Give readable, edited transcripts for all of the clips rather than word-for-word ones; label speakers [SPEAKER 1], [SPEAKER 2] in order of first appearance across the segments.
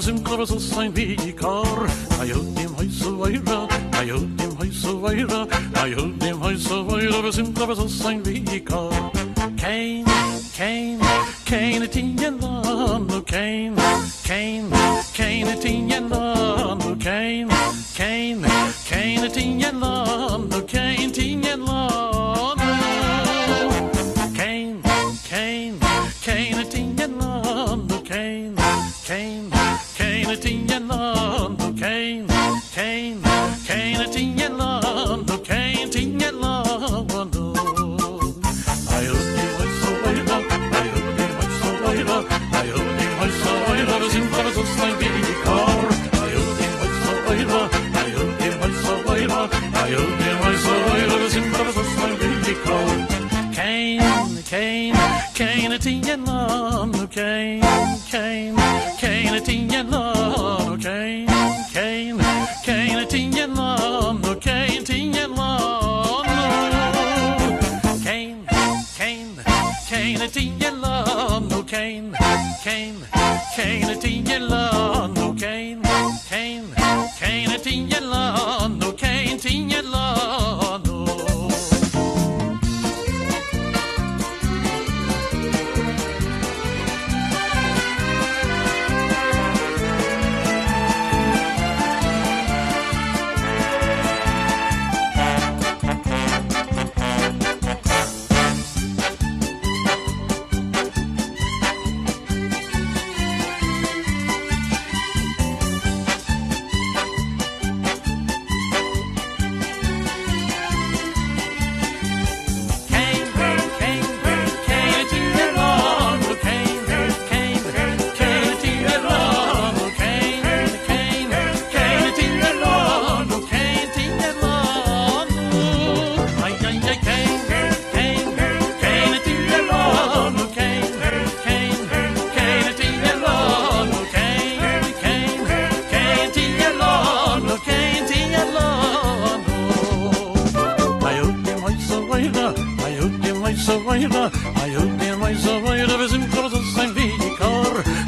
[SPEAKER 1] Simcha was sein Vikar. Layehudim Hoysa Weira, Layehudim Hoysa Weira, Layehudim Hoysa Weira, Simcha was sein Vikar. Cain, Cain, Cain et in Yelano, Cain, Cain, Cain et in Yelano, Cain, Cain, Cain et in Yelano, Cain, in Yelano, Cain, Cain, Cain et in Yelano, Cain, Cain, Cain et in Yelano, Cain, Cain, Cain et in Yelano, Cain, in Yelano. Cain, Cain et in Yelano, Cain, Cain, Cain et in Yelano, Cain, Cain, Cain et in Yelano, Cain, in Yelano, Cain, Cain, Cain et in Yelano, Cain, Cain, Cain et in Yelano, Cain, Cain, Cain et in Yelano, Cain, in Yelano.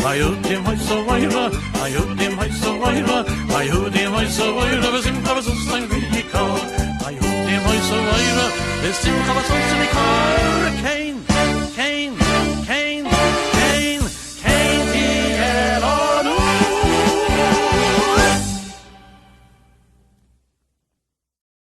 [SPEAKER 1] Layehudim Hoysa Weira, Layehudim Hoysa Weira, Layehudim Hoysa Weira, Simcha was sein Vikar. Layehudim Hoysa Weira, Simcha was sein Vikar.